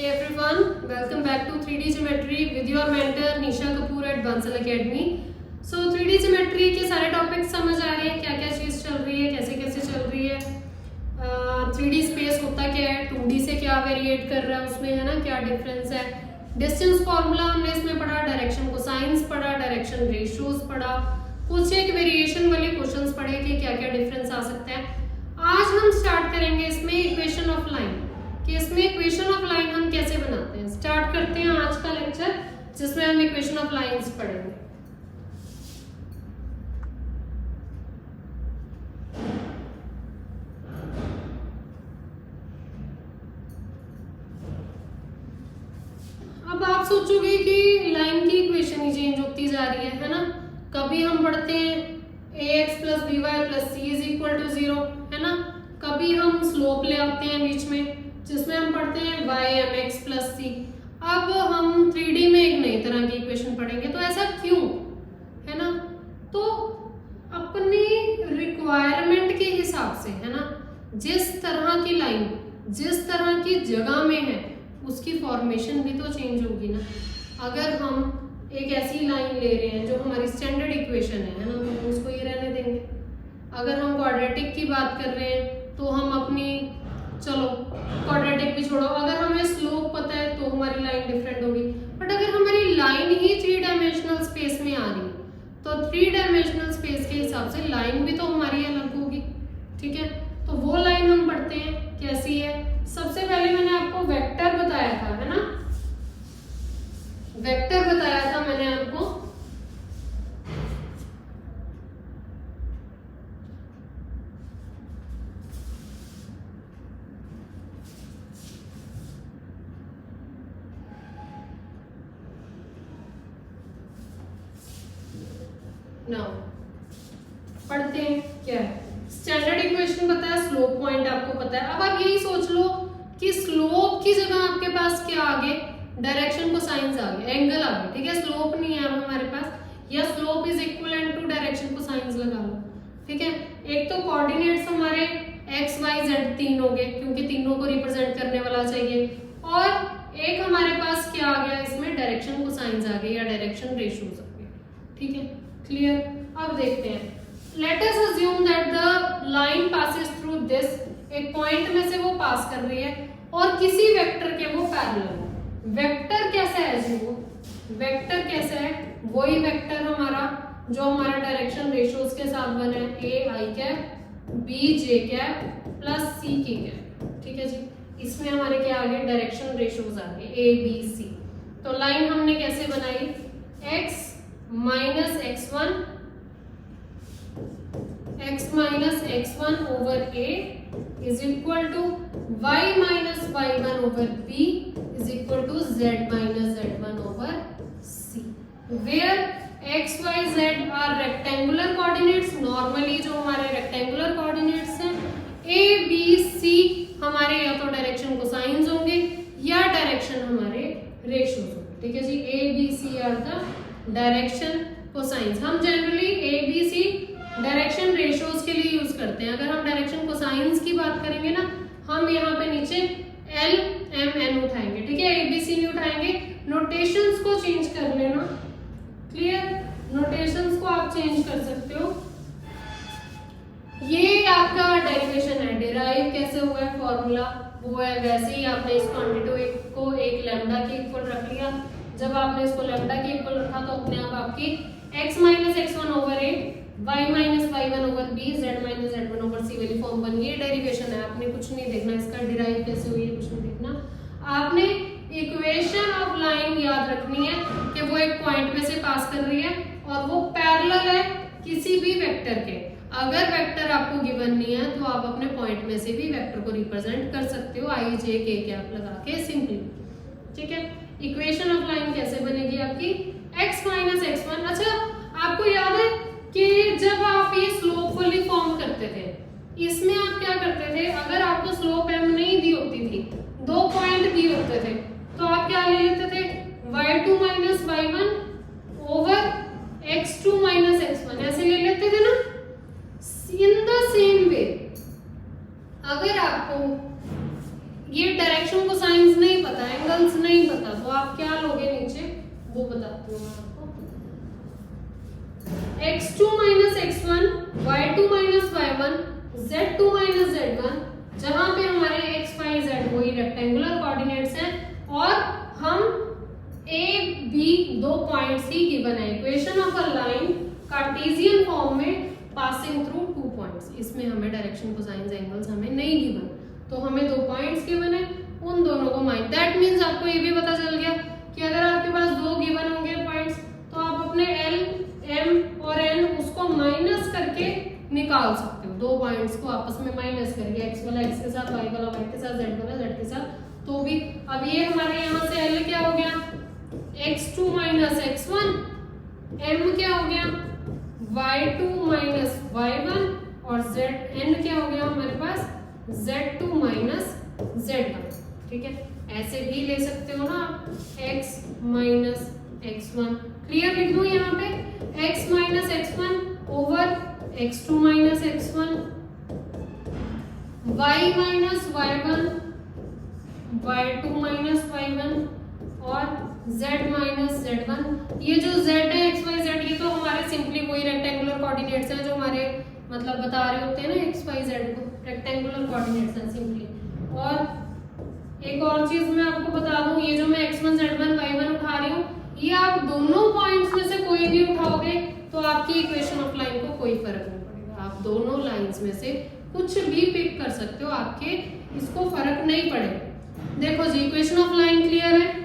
Hey everyone, welcome back to 3D Geometry with your mentor Nisha Kapoor at Bansal Academy. So 3D Geometry के सारे topics समझ आ रहे हैं, क्या क्या चीज़ चल रही है, कैसे कैसे चल रही है, 3D स्पेस होता क्या है, 2D से क्या वेरिएट कर रहा है उसमें, है ना, क्या डिफरेंस है, डिस्टेंस फॉर्मूला हमने इसमें पढ़ा, डायरेक्शन कोसाइंस पढ़ा, डायरेक्शन रेशियोज पढ़ा, कुछ एक वेरिएशन वाले क्वेश्चंस पढ़े कि क्या क्या डिफरेंस आ सकता है। आज हम स्टार्ट करेंगे इसमें इक्वेशन ऑफ लाइन कि इसमें इक्वेशन ऑफ लाइन हम कैसे बनाते हैं। स्टार्ट करते हैं आज का लेक्चर जिसमें हम इक्वेशन ऑफ लाइंस पढ़ेंगे। अब आप सोचोगे कि लाइन की इक्वेशन ही चेंज होती जा रही है ना। कभी हम पढ़ते हैं ax + by + c = 0, है ना। कभी हम स्लोप ले आते हैं बीच में जिसमें हम पढ़ते हैं y mx + c। अब हम 3D में एक नई तरह की इक्वेशन पढ़ेंगे, तो ऐसा क्यों, है ना। तो अपनी रिक्वायरमेंट के हिसाब से, है ना, जिस तरह की लाइन जिस तरह की जगह में है उसकी फॉर्मेशन भी तो चेंज होगी ना। अगर हम एक ऐसी लाइन ले रहे हैं जो हमारी स्टैंडर्ड इक्वेशन है ना, तो उसको ये रहने देंगे। अगर हम क्वाड्रेटिक की बात कर रहे हैं तो हम अपनी, चलो क्वाड्रेटिक भी छोड़ो, अगर हमें स्लोप पता है तो हमारी लाइन डिफरेंट होगी। बट अगर हमारी लाइन ही 3 डायमेंशनल स्पेस में आ रही है तो 3 डायमेंशनल स्पेस के हिसाब से लाइन भी तो हमारी अलग होगी, ठीक है। तो वो लाइन हम पढ़ते हैं कैसी है। सबसे पहले मैंने आपको वेक्टर बताया था, है ना, वेक्टर बताया था मैंने आपको। नाउ पढ़ते हैं क्या है। स्टैंडर्ड इक्वेशन पता है, स्लोप पॉइंट आपको पता है। अब आप यही सोच लो कि स्लोप की जगह आपके पास क्या आ गए, डायरेक्शन कोसाइंस आ गए, एंगल आ गए, ठीक है। स्लोप नहीं है अब हमारे पास, या slope is equivalent to direction cosines लगा लो, ठीक है। एक तो कोऑर्डिनेट्स हमारे x y z 3 हो गए क्योंकि तीनों को रिप्रेजेंट करने वाला चाहिए, और एक हमारे पास क्या आ गया, इसमें डायरेक्शन कोसाइंस आ गए या डायरेक्शन रेशियोज आ गए, ठीक है। क्लियर। अब देखते हैं, let us assume that the line passes through this, एक पॉइंट में से वो पास कर रही है और किसी वेक्टर के वो पैरेलल है। वेक्टर कैसा है जी, वो वेक्टर कैसा है, वही वेक्टर हमारा जो हमारा डायरेक्शन रेशियोज के साथ बना है, a i cap b j cap plus c k cap, ठीक है जी। इसमें हमारे क्या आ गए, डायरेक्शन रेशियोज आ गए a b c। तो लाइन हमने कैसे बनाई, x - x1 over a is equal to y - y1 over b is equal to z - z1 over c, where x y z are rectangular coordinates। normally जो हमारे rectangular coordinates हैं a b c हमारे या तो direction cosines होंगे या direction हमारे ratios होंगे, ठीक है जी। a b c are the direction cosines. हम generally a b c direction ratios के लिए यूज करते हैं। अगर हम डायरेक्शन कोसाइंस की बात करेंगे ना, हम यहाँ पे नीचे L M N उठाएंगे, ठीक है, ABC नहीं उठाएंगे। नोटेशंस को चेंज कर लेना, क्लियर। नोटेशंस को आप चेंज कर सकते हो। ये आपका डेरिवेशन है, डिराइव कैसे हुआ है फॉर्मूला वो है, वैसे ही आपने इस क्वांटिटी को एक लैम्डा के इक्वल रख लिया। जब आपने इसको लैम्डा के इक्वल रखा तो अपने आप आपकी x - x1 over a, y - y1 over b, z - z1 over c वाली फॉर्म बन गई। डेरिवेशन है, आपने कुछ नहीं देखना, इसका डिराइव कैसे हुई है कुछ नहीं देखना। आपने इक्वेशन ऑफ लाइन याद रखनी है कि वो एक पॉइंट में से पास कर रही है और वो पैरेलल है किसी भी वेक्टर के। अगर वेक्टर आपको गिवन नहीं है तो आप अपने पॉइंट में से भी वेक्टर को रिप्रेजेंट कर सकते हो i j k कैप लगा के सिंपली, ठीक है। इक्वेशन ऑफ लाइन कैसे बनेगी आपकी, x - x1। अच्छा, आपको याद है कि जब आप ये स्लोप वाली फॉर्म करते थे, इसमें आप क्या करते थे, अगर आपको स्लोप m नहीं दी होती थी, 2 पॉइंट दिए होते थे, तो आप क्या ले लेते थे, y2 - y1 over x2 - x1, ऐसे ले लेते थे ना। इन द सेम वे अगर आपको ये डायरेक्शन को साइंस नहीं पता, एंगल्स नहीं पता, तो आप क्या लोगे नीचे वो बताती हूँ मैं आपको। x2 minus x1, y2 minus y1, z2 minus z1, जहां पे हमारे x, y, z वही रेक्टेंगुलर कोऑर्डिनेट्स हैं और हम a, b दो पॉइंट्स ही गिवन है। Equation of a line Cartesian form में पासिंग थ्रू टू पॉइंट्स, इसमें हमें डायरेक्शन कोसाइंस एंगल्स हमें नहीं गिवन, तो हमें दो पॉइंट्स गिवन है, उन दोनों को माइनस, दैट मींस आपको ये भी पता चल गया कि अगर आपके पास दो गिवन होंगे पॉइंट्स तो आप अपने L, M और N उसको माइनस करके निकाल सकते हो, दो पॉइंट्स को आपस में माइनस करके, x वाला x के साथ, y वाला y के साथ, z वाला z के साथ, तो भी अब ये हमारे यहाँ से L क्या हो गया x2 minus x1, M क्या हो गया y2 minus y1 और N क्या हो गया हमारे पास z2 minus z1। ठीक है, ऐसे भी ले सकते हो ना आप, x minus x1, क्लियर लिख दो यहाँ पे x minus x1 over x2 minus x1, y minus y1, y2 minus y1 और z minus z1। ये जो z है x y z, ये तो हमारे सिंपली वही रेक्टेंगुलर कोऑर्डिनेट्स हैं जो हमारे मतलब बता रहे होते हैं ना x y z को, रेक्टेंगुलर कोऑर्डिनेट्स हैं सिंपली। और एक और चीज मैं आपको बता दूं, ये जो मैं x1 z1 y1 उठा रही हूँ, ये आप दोनों पॉइंट्स में से कोई भी उठाओगे तो आपकी इक्वेशन ऑफ लाइन को कोई फर्क नहीं पड़ेगा, आप दोनों लाइंस में से कुछ भी पिक कर सकते हो, आपके इसको फर्क नहीं पड़ेगा। देखो जी, इक्वेशन ऑफ लाइन क्लियर है।